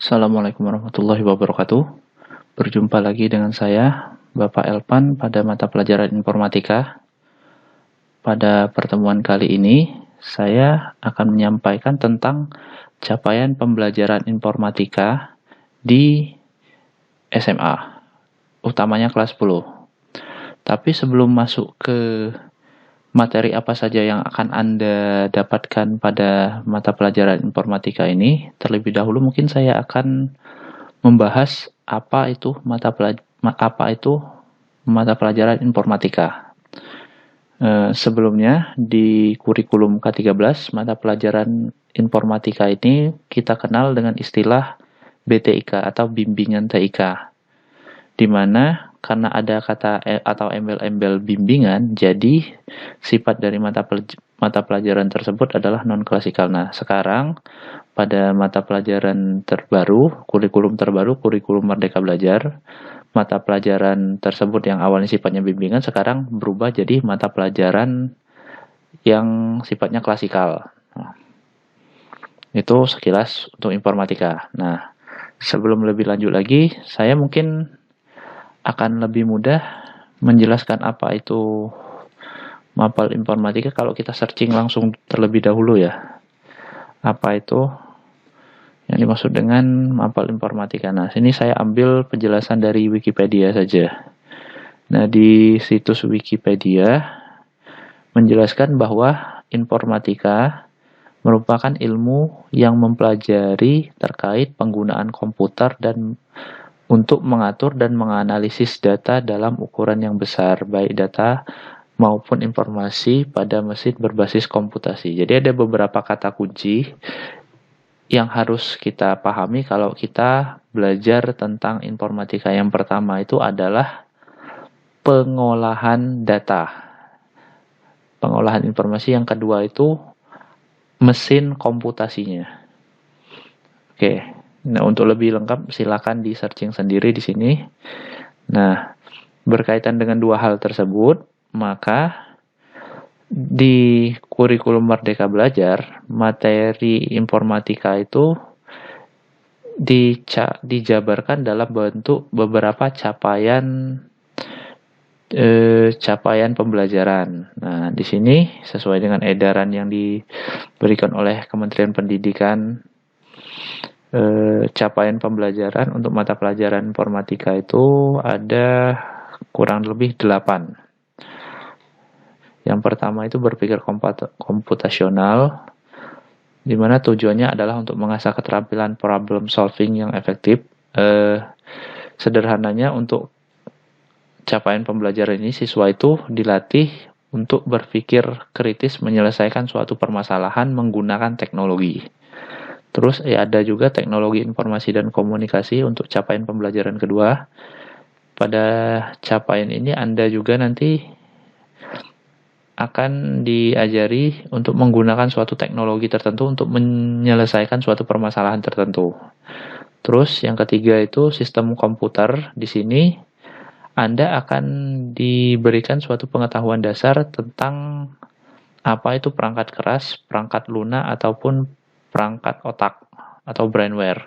Assalamualaikum warahmatullahi wabarakatuh. Berjumpa lagi dengan saya, Bapak Elpan, pada mata pelajaran informatika. Pada pertemuan kali ini, saya akan menyampaikan tentang capaian pembelajaran informatika di SMA, utamanya kelas 10. Tapi sebelum masuk ke materi apa saja yang akan Anda dapatkan pada mata pelajaran informatika ini, terlebih dahulu mungkin saya akan membahas apa itu mata pelajaran informatika. Sebelumnya di kurikulum K13 mata pelajaran informatika ini kita kenal dengan istilah BTIK atau bimbingan TIK, di mana karena ada kata atau embel-embel bimbingan, jadi sifat dari mata pelajaran tersebut adalah non-klasikal. Nah, sekarang pada mata pelajaran terbaru, kurikulum Merdeka Belajar, mata pelajaran tersebut yang awalnya sifatnya bimbingan sekarang berubah jadi mata pelajaran yang sifatnya klasikal. Nah, itu sekilas untuk informatika. Nah, sebelum lebih lanjut lagi, saya mungkin akan lebih mudah menjelaskan apa itu mapel informatika kalau kita searching langsung terlebih dahulu ya. Apa itu yang dimaksud dengan mapel informatika? Nah, sini saya ambil penjelasan dari Wikipedia saja. Nah, di situs Wikipedia menjelaskan bahwa informatika merupakan ilmu yang mempelajari terkait penggunaan komputer dan untuk mengatur dan menganalisis data dalam ukuran yang besar, baik data maupun informasi pada mesin berbasis komputasi. Jadi ada beberapa kata kunci yang harus kita pahami kalau kita belajar tentang informatika. Yang pertama itu adalah pengolahan data, pengolahan informasi. Yang kedua itu mesin komputasinya. Oke. Nah, untuk lebih lengkap silakan di searching sendiri di sini. Nah, berkaitan dengan dua hal tersebut, maka di kurikulum Merdeka Belajar, materi informatika itu dijabarkan dalam bentuk beberapa capaian pembelajaran. Nah, di sini sesuai dengan edaran yang diberikan oleh Kementerian Pendidikan, capaian pembelajaran untuk mata pelajaran informatika itu ada kurang lebih 8. Yang pertama itu berpikir komputasional, di mana tujuannya adalah untuk mengasah keterampilan problem solving yang efektif. Sederhananya, untuk capaian pembelajaran ini siswa itu dilatih untuk berpikir kritis menyelesaikan suatu permasalahan menggunakan teknologi. Terus ada juga teknologi informasi dan komunikasi untuk capaian pembelajaran kedua. Pada capaian ini Anda juga nanti akan diajari untuk menggunakan suatu teknologi tertentu untuk menyelesaikan suatu permasalahan tertentu. Terus yang ketiga itu sistem komputer. Di sini Anda akan diberikan suatu pengetahuan dasar tentang apa itu perangkat keras, perangkat lunak, ataupun perangkat otak atau brainware.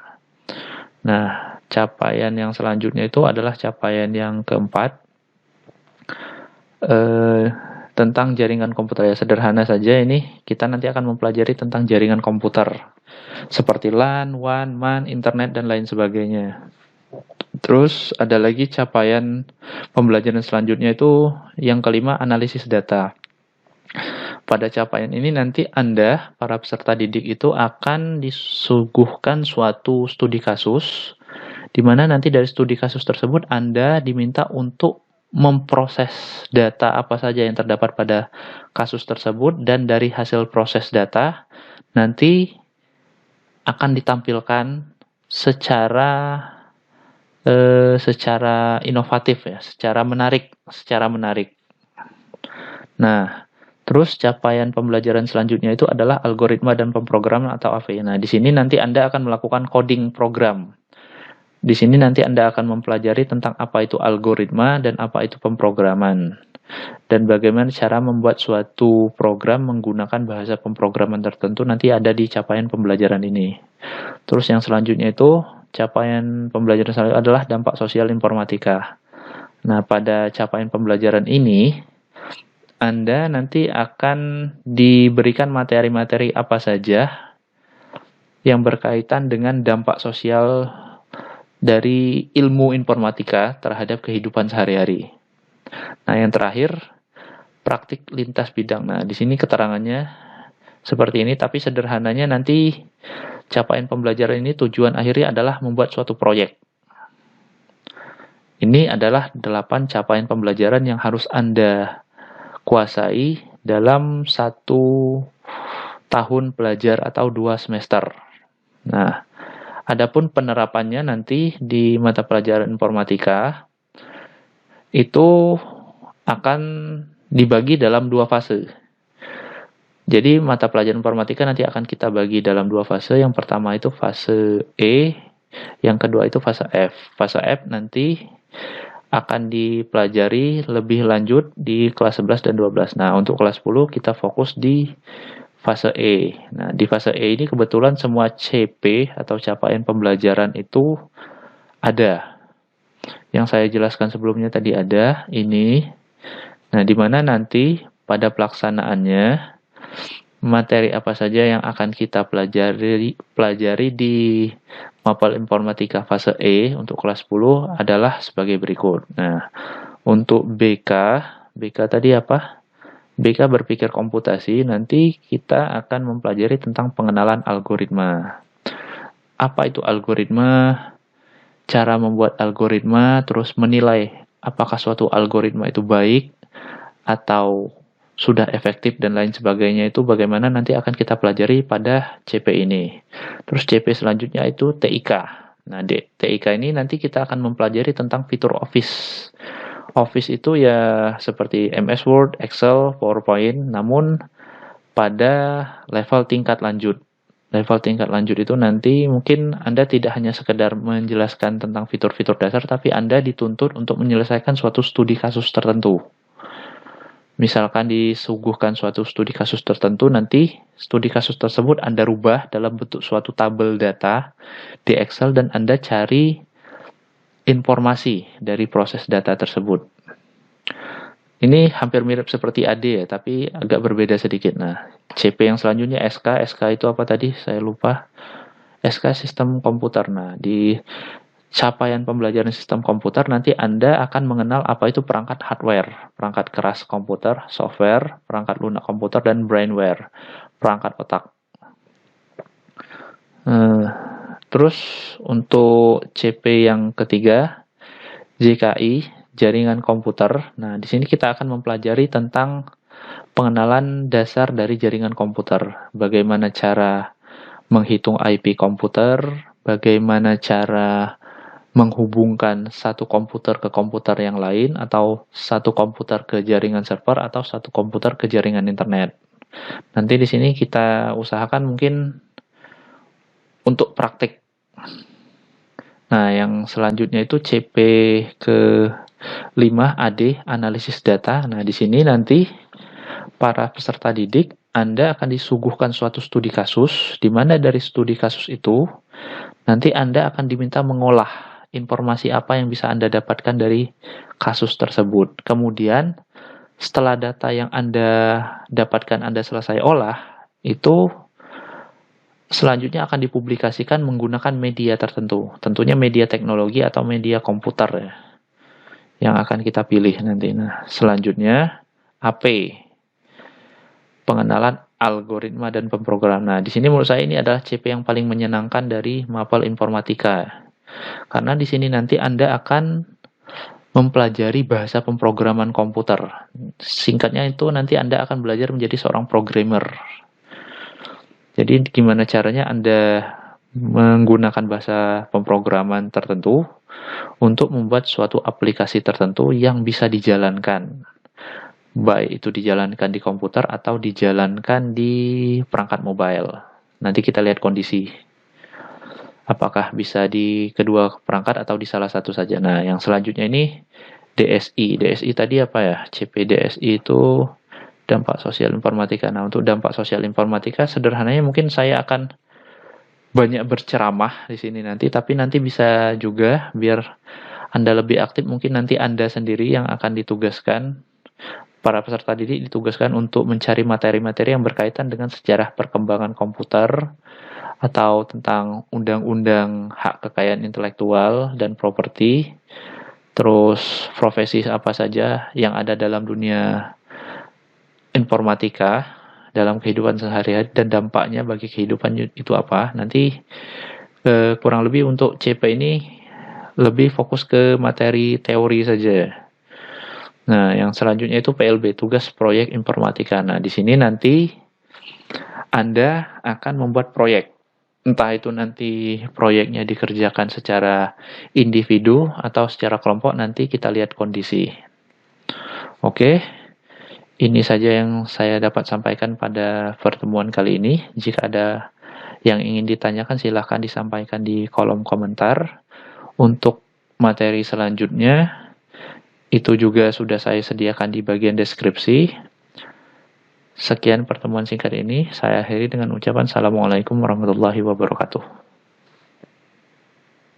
Nah, capaian yang selanjutnya itu adalah capaian yang keempat, tentang jaringan komputer. Ya, sederhana saja ini, kita nanti akan mempelajari tentang jaringan komputer seperti LAN, WAN, MAN, internet, dan lain sebagainya. Terus ada lagi capaian pembelajaran selanjutnya itu yang kelima, analisis data. Pada capaian ini nanti Anda, para peserta didik itu akan disuguhkan suatu studi kasus, di mana nanti dari studi kasus tersebut Anda diminta untuk memproses data apa saja yang terdapat pada kasus tersebut, dan dari hasil proses data nanti akan ditampilkan secara inovatif ya, secara menarik. Nah, terus capaian pembelajaran selanjutnya itu adalah algoritma dan pemrograman atau AV. Nah, di sini nanti Anda akan melakukan coding program. Di sini nanti Anda akan mempelajari tentang apa itu algoritma dan apa itu pemrograman. Dan bagaimana cara membuat suatu program menggunakan bahasa pemrograman tertentu nanti ada di capaian pembelajaran ini. Terus yang selanjutnya itu capaian pembelajaran selanjutnya adalah dampak sosial informatika. Nah, pada capaian pembelajaran ini, Anda nanti akan diberikan materi-materi apa saja yang berkaitan dengan dampak sosial dari ilmu informatika terhadap kehidupan sehari-hari. Nah, yang terakhir, praktik lintas bidang. Nah, di sini keterangannya seperti ini, tapi sederhananya nanti capaian pembelajaran ini tujuan akhirnya adalah membuat suatu proyek. Ini adalah 8 capaian pembelajaran yang harus Anda kuasai dalam 1 tahun belajar atau 2 semester. Nah, adapun penerapannya nanti di mata pelajaran informatika itu akan dibagi dalam 2 fase. Jadi mata pelajaran informatika nanti akan kita bagi dalam 2 fase. Yang pertama itu fase E, yang kedua itu fase F. Fase F nanti akan dipelajari lebih lanjut di kelas 11 dan 12. Nah, untuk kelas 10 kita fokus di fase E. Nah, di fase E ini kebetulan semua CP atau capaian pembelajaran itu ada. Yang saya jelaskan sebelumnya tadi ada ini. Nah, di mana nanti pada pelaksanaannya materi apa saja yang akan kita pelajari di Mapel Informatika fase E untuk kelas 10 adalah sebagai berikut. Nah, untuk BK tadi apa? BK berpikir komputasi, nanti kita akan mempelajari tentang pengenalan algoritma. Apa itu algoritma? Cara membuat algoritma, terus menilai apakah suatu algoritma itu baik atau sudah efektif dan lain sebagainya, itu bagaimana nanti akan kita pelajari pada CP ini. Terus CP selanjutnya itu TIK. Nah, TIK ini nanti kita akan mempelajari tentang fitur Office. Office itu ya seperti MS Word, Excel, PowerPoint, namun pada level tingkat lanjut. Level tingkat lanjut itu nanti mungkin Anda tidak hanya sekedar menjelaskan tentang fitur-fitur dasar, tapi Anda dituntut untuk menyelesaikan suatu studi kasus tertentu. Misalkan disuguhkan suatu studi kasus tertentu, nanti studi kasus tersebut Anda rubah dalam bentuk suatu tabel data di Excel dan Anda cari informasi dari proses data tersebut. Ini hampir mirip seperti AD ya, tapi agak berbeda sedikit. Nah, CP yang selanjutnya SK. SK itu apa tadi? Saya lupa. SK sistem komputer. Nah, di capaian pembelajaran sistem komputer nanti Anda akan mengenal apa itu perangkat hardware, perangkat keras komputer, software, perangkat lunak komputer, dan brainware, perangkat otak. Terus untuk CP yang ketiga, JKI, jaringan komputer. Nah, di sini kita akan mempelajari tentang pengenalan dasar dari jaringan komputer. Bagaimana cara menghitung IP komputer, bagaimana cara menghubungkan satu komputer ke komputer yang lain, atau satu komputer ke jaringan server, atau satu komputer ke jaringan internet. Nanti di sini kita usahakan mungkin untuk praktik. Nah, yang selanjutnya itu CP ke-5 AD, analisis data. Nah, di sini nanti para peserta didik Anda akan disuguhkan suatu studi kasus, di mana dari studi kasus itu nanti Anda akan diminta mengolah informasi apa yang bisa Anda dapatkan dari kasus tersebut. Kemudian, setelah data yang Anda dapatkan Anda selesai olah, itu selanjutnya akan dipublikasikan menggunakan media tertentu. Tentunya media teknologi atau media komputer ya, yang akan kita pilih nanti. Nah, selanjutnya AP, pengenalan algoritma dan pemrograman. Nah, di sini menurut saya ini adalah CP yang paling menyenangkan dari Mapel Informatika. Karena di sini nanti Anda akan mempelajari bahasa pemrograman komputer. Singkatnya itu nanti Anda akan belajar menjadi seorang programmer. Jadi gimana caranya Anda menggunakan bahasa pemrograman tertentu untuk membuat suatu aplikasi tertentu yang bisa dijalankan. Baik itu dijalankan di komputer atau dijalankan di perangkat mobile. Nanti kita lihat kondisi. Apakah bisa di kedua perangkat atau di salah satu saja. Nah, yang selanjutnya ini DSI. DSI tadi apa ya? CP DSI itu dampak sosial informatika. Nah, untuk dampak sosial informatika sederhananya mungkin saya akan banyak berceramah di sini nanti, tapi nanti bisa juga biar Anda lebih aktif, mungkin nanti Anda sendiri yang akan ditugaskan, para peserta didik ditugaskan untuk mencari materi-materi yang berkaitan dengan sejarah perkembangan komputer atau tentang undang-undang hak kekayaan intelektual dan properti, terus profesi apa saja yang ada dalam dunia informatika dalam kehidupan sehari-hari dan dampaknya bagi kehidupan itu apa. Nanti kurang lebih untuk CP ini lebih fokus ke materi teori saja. Nah, yang selanjutnya itu PLB, tugas proyek informatika. Nah, di sini nanti Anda akan membuat proyek. Entah itu nanti proyeknya dikerjakan secara individu atau secara kelompok, nanti kita lihat kondisi. Oke, ini saja yang saya dapat sampaikan pada pertemuan kali ini. Jika ada yang ingin ditanyakan, silahkan disampaikan di kolom komentar. Untuk materi selanjutnya, itu juga sudah saya sediakan di bagian deskripsi. Sekian pertemuan singkat ini, saya akhiri dengan ucapan Assalamualaikum warahmatullahi wabarakatuh.